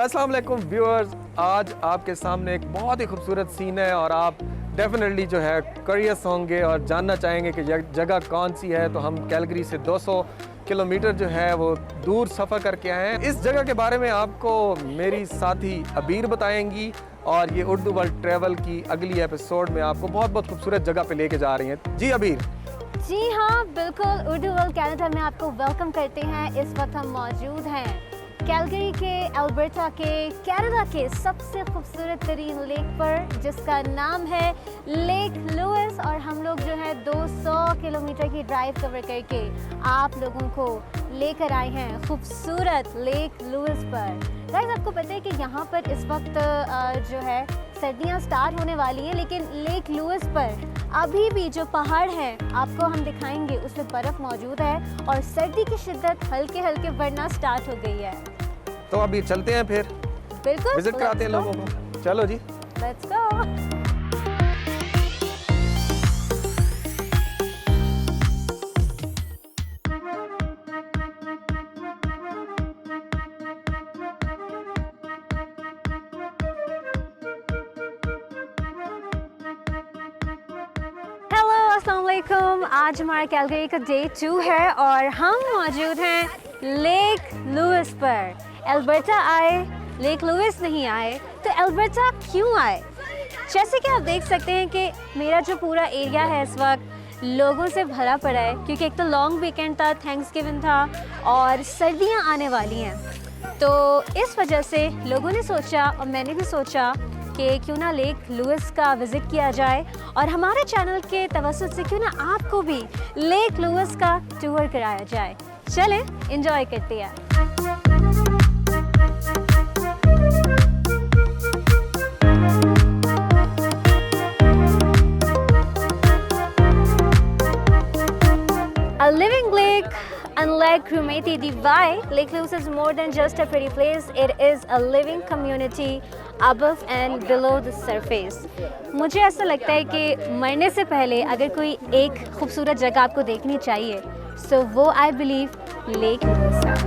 अस्सलाम वालेकुम व्यूअर्स, आज आपके सामने एक बहुत ही खूबसूरत सीन है और आप डेफिनेटली जो है क्यूरियस होंगे और जानना चाहेंगे कि यह जगह कौन सी है। तो हम कैलगरी से 200 किलोमीटर जो है वो दूर सफ़र करके आए हैं। इस जगह के बारे में आपको मेरी साथी अबीर बताएंगी और ये उर्दू वर्ल्ड ट्रैवल की अगली एपिसोड में आपको बहुत बहुत खूबसूरत जगह पे लेके जा रही हैं। जी अबीर। जी हाँ, बिल्कुल। उर्दू वर्ल्ड कनाडा में आपको वेलकम करते हैं। इस वक्त हम मौजूद हैं कैलगरी के, अल्बर्टा के, कनाडा के सबसे खूबसूरत तरीन लेक पर, जिसका नाम है लेक लुइस। और हम लोग जो है 200 किलोमीटर की ड्राइव कवर करके आप लोगों को लेकर आए हैं खूबसूरत लेक लुइस पर। गाइस, आपको पता है कि यहाँ पर इस वक्त जो है सर्दियाँ स्टार्ट होने वाली हैं, लेकिन लेक लुइस पर अभी भी जो पहाड़ है आपको हम दिखाएंगे उसमें बर्फ़ मौजूद है और सर्दी की शिद्दत हल्के हल्के बढ़ना स्टार्ट हो गई है। तो अभी चलते हैं, फिर बिल्कुल विजिट कराते हैं लोगों को। चलो जी, लेट्स गो। अस्सलाम वालेकुम। आज हमारा कैलगरी का डे 2 है और हम मौजूद हैं लेक लुइस पर। अल्बर्टा आए, लेक लुइस नहीं आए, तो अल्बर्टा क्यों आए? जैसे कि आप देख सकते हैं कि मेरा जो पूरा एरिया है इस वक्त लोगों से भरा पड़ा है, क्योंकि एक तो लॉन्ग वीकेंड था, थैंक्सगिविंग था और सर्दियां आने वाली हैं। तो इस वजह से लोगों ने सोचा और मैंने भी सोचा कि क्यों ना लेक लुइस का विज़िट किया जाए और हमारे चैनल के तवज्जुह से क्यों ना आपको भी लेक लुइस का टूर कराया जाए। चलें, एंजॉय करते हैं। A living lake, unlike Krumeti Divai, Lake Lewis is more than just a pretty place. It is a living community above and below the surface. मुझे ऐसा लगता है कि मरने से पहले अगर कोई एक खूबसूरत जगह आपको देखनी चाहिए, so वो I believe Lake Lewis है।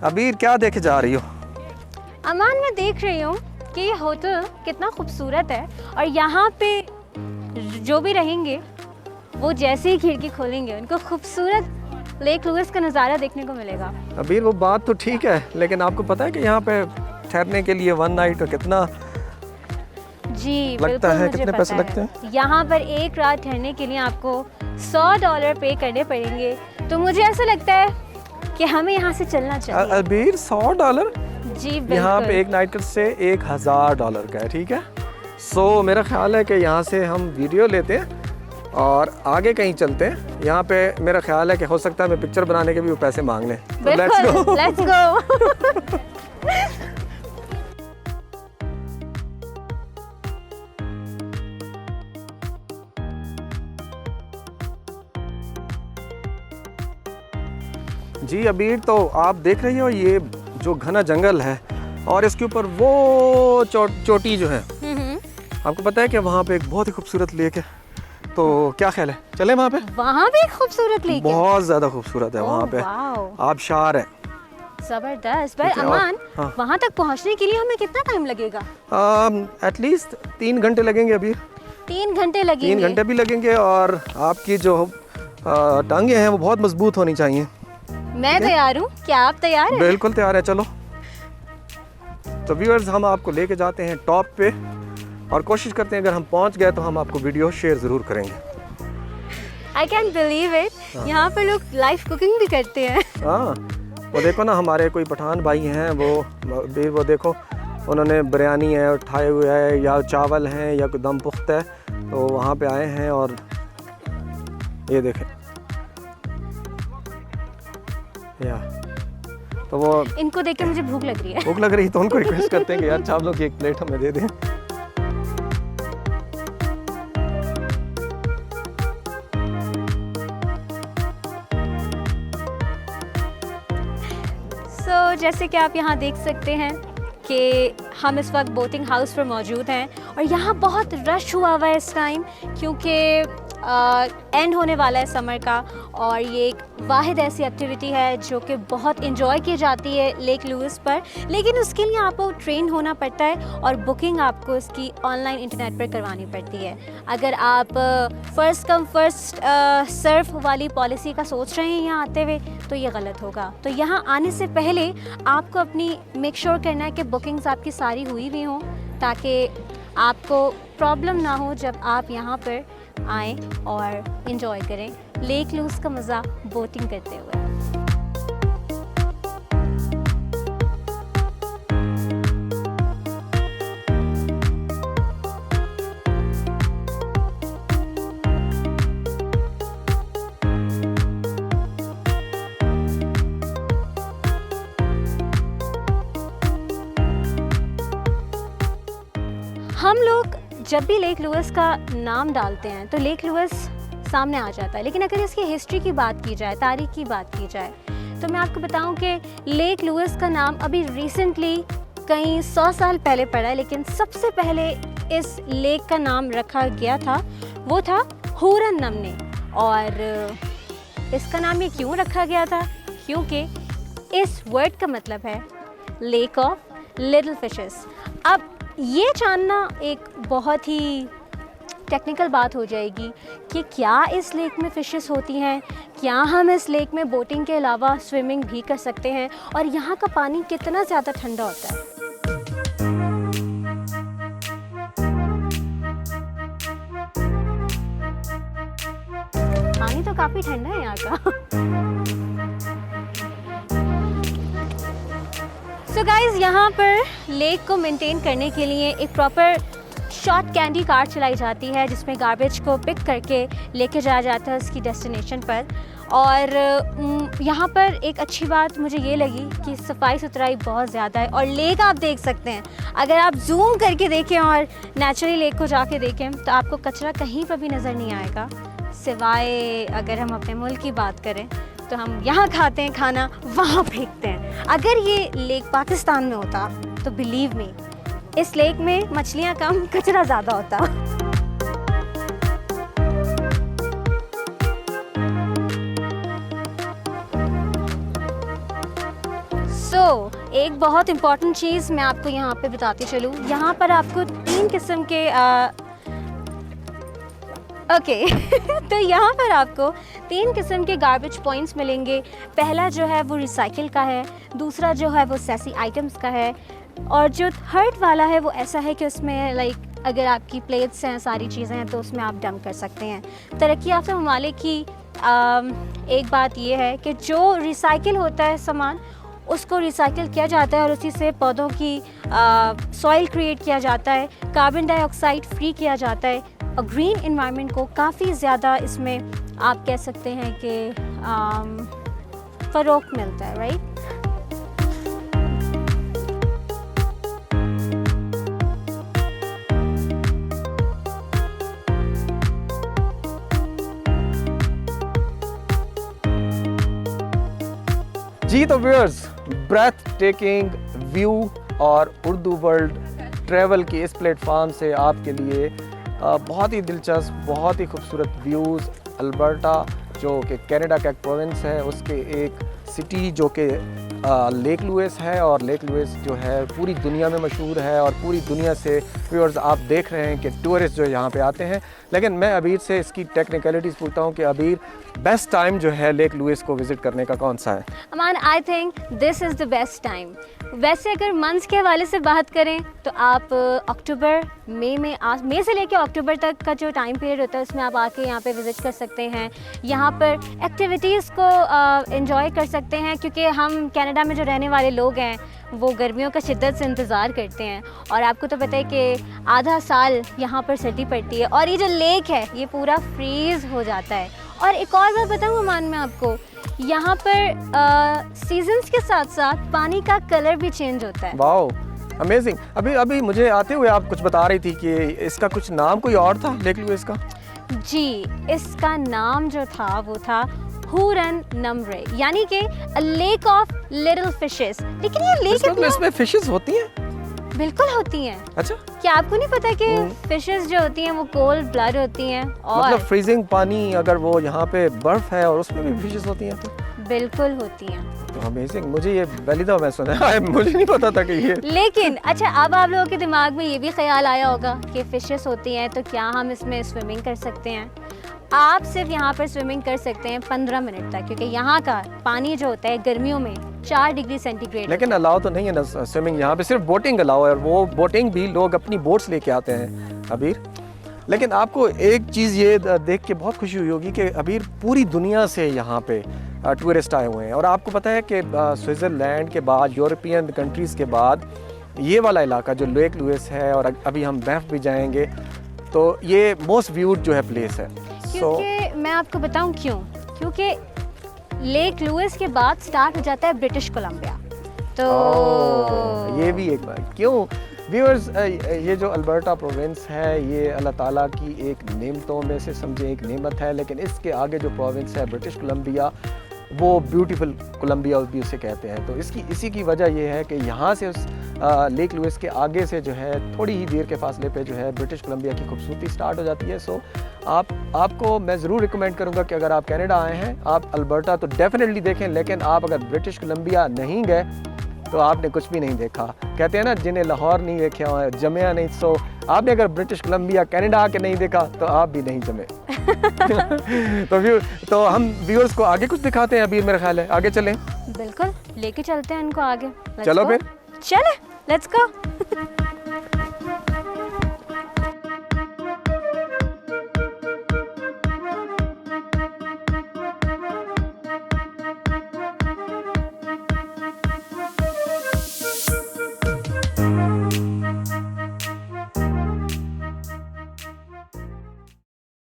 अबीर क्या देखे जा रही हो? अमान, मैं देख रही हूँ कि ये होटल कितना खूबसूरत है और यहाँ पे जो भी रहेंगे वो जैसे ही खिड़की खोलेंगे उनको खूबसूरत लेक लुइस का नज़ारा देखने को मिलेगा। अबीर वो बात तो ठीक है, लेकिन आपको पता है कि यहाँ पे ठहरने के लिए 1 नाइट कितना जी लगता है? मुझे कितने पता पैसे है। लगते हैं? यहाँ पर एक रात ठहरने के लिए आपको $100 पे करने पड़ेंगे। तो मुझे ऐसा लगता है कि हमें यहाँ से चलना चाहिए। अबीर $100? जी बिल्कुल। यहाँ पे एक नाइट से $1000 का है, ठीक है। सो मेरा ख्याल है कि यहाँ से हम वीडियो लेते हैं और आगे कहीं चलते हैं। यहाँ पे मेरा ख्याल है कि हो सकता है मैं पिक्चर बनाने के भी वो पैसे मांग लें। तो बिल्कुल, लेट्स गो। जी अबीर, तो आप देख रही हो ये जो घना जंगल है और इसके ऊपर वो चोटी जो है, आपको पता है कि वहाँ पे एक बहुत ही खूबसूरत लेक है। तो क्या ख्याल है, चले वहाँ पे? वहाँ भी खूबसूरत लेक है। बहुत ज़्यादा खूबसूरत है वहाँ पे, वाओ, आबशार है। जबरदस्त। पर ठीक है, अमान, हाँ। वहाँ तक पहुँचने के लिए हमें कितना टाइम लगेगा? एटलीस्ट 3 घंटे लगेंगे अभी। 3 घंटे लगेंगे? 3 घंटे भी लगेंगे और आपकी जो टांगे हैं वो बहुत मजबूत होनी चाहिए। मैं तैयार हूँ, क्या आप तैयार हैं? बिल्कुल तैयार है, चलो। तो व्यूअर्स, हम आपको लेके जाते हैं टॉप पे और कोशिश करते हैं अगर हम पहुंच गए तो हम आपको वीडियो शेयर ज़रूर करेंगे। I can't believe it, यहाँ पर लोग लाइव कुकिंग भी करते हैं। हाँ, वो देखो ना, हमारे कोई पठान भाई हैं, वो देखो उन्होंने बिरयानी है उठाए हुए है, या चावल हैं या दम पुख्ता है, तो वहाँ पे आए हैं और ये देखें या तो वो इनको देख के मुझे भूख लग रही है। भूख लग रही है तो उनको रिक्वेस्ट करते हैं कि यार चावलों की एक प्लेट हमें दे दें। जैसे कि आप यहाँ देख सकते हैं कि हम इस वक्त बोटिंग हाउस पर मौजूद हैं और यहाँ बहुत रश हुआ हुआ है इस टाइम, क्योंकि एंड होने वाला है समर का, और ये एक वाहिद ऐसी एक्टिविटी है जो कि बहुत इंजॉय की जाती है लेक लुइस पर। लेकिन उसके लिए आपको ट्रेन होना पड़ता है और बुकिंग आपको इसकी ऑनलाइन इंटरनेट पर करवानी पड़ती है। अगर आप फ़र्स्ट कम फर्स्ट सर्व वाली पॉलिसी का सोच रहे हैं यहाँ आते हुए, तो ये गलत होगा। तो यहाँ आने से पहले आपको अपनी मेक श्योर करना है कि बुकिंग्स आपकी सारी हुई हुई हों, ताकि आपको प्रॉब्लम ना हो जब आप यहाँ पर आएँ और इन्जॉय करें लेक लुइस का मज़ा बोटिंग करते हुए। हम लोग जब भी लेक लुइस का नाम डालते हैं तो लेक लुइस सामने आ जाता है, लेकिन अगर इसकी हिस्ट्री की बात की जाए, तारीख की बात की जाए, तो मैं आपको बताऊं कि लेक लुइस का नाम अभी रिसेंटली कई 100 साल पहले पड़ा है, लेकिन सबसे पहले इस लेक का नाम रखा गया था वो था हुरन नमने। और इसका नाम ये क्यों रखा गया था? क्योंकि इस वर्ड का मतलब है लेक ऑफ लिटिल फिशेस। अब ये जानना एक बहुत ही टेक्निकल बात हो जाएगी कि क्या इस लेक में फ़िशेस होती हैं, क्या हम इस लेक में बोटिंग के अलावा स्विमिंग भी कर सकते हैं, और यहाँ का पानी कितना ज़्यादा ठंडा होता है। पानी तो काफ़ी ठंडा है यहाँ का। सो गाइज़, यहाँ पर लेक को मेंटेन करने के लिए एक प्रॉपर शॉर्ट कैंडी कार चलाई जाती है, जिसमें गार्बेज को पिक करके लेके जाया जाता है उसकी डेस्टिनेशन पर। और यहाँ पर एक अच्छी बात मुझे ये लगी कि सफाई सुथराई बहुत ज़्यादा है, और लेक आप देख सकते हैं, अगर आप जूम करके देखें और नेचुरली लेक को जाके देखें तो आपको कचरा कहीं पर भी नज़र नहीं आएगा, सिवाय अगर हम अपने मुल्क की बात करें तो हम यहाँ खाते हैं खाना, वहाँ फेंकते हैं। अगर ये लेक पाकिस्तान में होता तो बिलीव मी, इस लेक में मछलियाँ कम, कचरा ज़्यादा होता। एक बहुत इम्पॉर्टेंट चीज़ मैं आपको यहाँ पे बताती चलूँ। यहाँ पर आपको 3 किस्म के तो यहाँ पर आपको 3 किस्म के गार्बेज पॉइंट्स मिलेंगे। पहला जो है वो रिसाइकिल का है, दूसरा जो है वो सेसी आइटम्स का है, और जो थर्ड वाला है वो ऐसा है कि उसमें लाइक अगर आपकी प्लेट्स हैं, सारी चीज़ें हैं, तो उसमें आप डंप कर सकते हैं। तरक्की याफ्ता ममालिक की एक बात ये है कि जो रिसाइकिल होता है सामान, उसको रिसाइकिल किया जाता है और उसी से पौधों की सॉइल क्रिएट किया जाता है, कार्बन डाइऑक्साइड फ्री किया जाता है, और ग्रीन इन्वायरमेंट को काफ़ी ज़्यादा इसमें आप कह सकते हैं कि फ़रोग़ मिलता है, राइट। जी तो व्यूअर्स, ब्रेथ टेकिंग व्यू और उर्दू वर्ल्ड ट्रैवल की इस प्लेटफॉर्म से आपके लिए बहुत ही दिलचस्प, बहुत ही खूबसूरत व्यूज़ अल्बर्टा जो कि कनाडा का एक प्रोविंस है, उसके एक सिटी जो कि लेक लुइस है, और लेक लुइस जो है पूरी दुनिया में मशहूर है, और पूरी दुनिया से व्यूअर्स आप देख रहे हैं कि टूरिस्ट जो यहाँ पे आते हैं। लेकिन मैं अबीर से इसकी टेक्निकलिटीज़ पूछता हूँ कि अबीर, बेस्ट टाइम जो है लेक लुइस को विज़िट करने का कौन सा है? Aman, I think this is the best time. वैसे अगर मंथ्स के हवाले से बात करें तो आप अक्टूबर मई से लेकर अक्टूबर तक का जो टाइम पीरियड होता है उसमें आप आके यहाँ पे विज़िट कर सकते हैं। यहाँ पर एक्टिविटीज़ को एंजॉय कर सकते हैं, क्योंकि हम कनाडा में जो रहने वाले लोग हैं वो गर्मियों का शिद्दत से इंतज़ार करते हैं, और आपको तो पता है कि आधा साल यहाँ पर सर्दी पड़ती है, और ये जो लेक है ये पूरा फ्रीज़ हो जाता है। और एक और बात बताऊँ अमान मैं आपको, यहाँ पर सीजन्स के साथ साथ पानी का कलर भी चेंज होता है। Wow, amazing. अभी मुझे आते हुए आप कुछ बता रही थी कि इसका कुछ नाम कोई और था लेक लुइस का? जी, इसका नाम जो था वो था हुरन नमरे, यानी कि लेक ऑफ लिटिल फिशेस। लेकिन ये लेक इसमें फिशेस होती हैं? बिल्कुल होती हैं। अच्छा, क्या आपको नहीं पता कि फिशेस जो होती हैं वो कोल्ड ब्लड होती हैं? और मतलब फ्रीजिंग पानी अगर वो यहाँ पे बर्फ है और उसमें भी फिशेस होती हैं तो बिल्कुल होती हैं। तो अमेजिंग, मुझे ये पहली दफा मैं सुना है, मुझे नहीं पता था कि ये। लेकिन अच्छा, अब आप लोगों के दिमाग में ये भी ख्याल आया होगा कि फिशेस होती हैं तो क्या हम इसमें स्विमिंग कर सकते हैं? आप सिर्फ यहाँ पर स्विमिंग कर सकते हैं 15 मिनट तक, क्योंकि यहाँ का पानी जो होता है गर्मियों में 4 डिग्री सेंटीग्रेड। लेकिन अलाउ तो नहीं है ना स्विमिंग यहाँ पे, सिर्फ बोटिंग अलाउ है और वो बोटिंग भी लोग अपनी बोट्स लेके आते हैं अबीर। लेकिन आपको एक चीज़ ये देख के बहुत खुशी हुई होगी कि अबीर पूरी दुनिया से यहाँ पे टूरिस्ट आए हुए हैं। और आपको पता है कि स्विट्ज़रलैंड के बाद, यूरोपियन कंट्रीज़ के बाद, ये वाला इलाका जो लेक लुइस है और अभी हम बैंफ भी जाएंगे, तो ये मोस्ट व्यूड जो है प्लेस है। क्योंकि मैं आपको बताऊं क्यों, क्योंकि लेक लुइस के बाद स्टार्ट हो जाता है ब्रिटिश कोलंबिया। तो ये भी एक बात क्यों व्यूअर्स, ये जो अल्बर्टा प्रोविंस है ये अल्लाह ताला की एक नेमतों में से समझे एक नेमत है। लेकिन इसके आगे जो प्रोविंस है ब्रिटिश कोलंबिया, वो ब्यूटीफुल कोलंबिया भी उसे कहते हैं। तो इसी की वजह ये है कि यहाँ से उस लेक लुइस के आगे से जो है थोड़ी ही देर के फासले पे जो है ब्रिटिश कोलंबिया की खूबसूरती स्टार्ट हो जाती है। सो आपको मैं ज़रूर रिकमेंड करूँगा कि अगर आप कनाडा आए हैं, आप अल्बर्टा तो डेफिनेटली देखें। लेकिन आप अगर ब्रिटिश कोलंबिया नहीं गए तो आपने कुछ भी नहीं देखा। कहते हैं ना, जिन्हें लाहौर नहीं देखा जमया नहीं। सो आपने अगर ब्रिटिश कोलंबिया कनाडा आके नहीं देखा तो आप भी नहीं जमे। तो हम व्यूअर्स को आगे कुछ दिखाते हैं अभी, मेरा ख्याल है आगे चलें। बिल्कुल, लेके चलते हैं उनको आगे। चलो फिर, चले, लेट्स गो।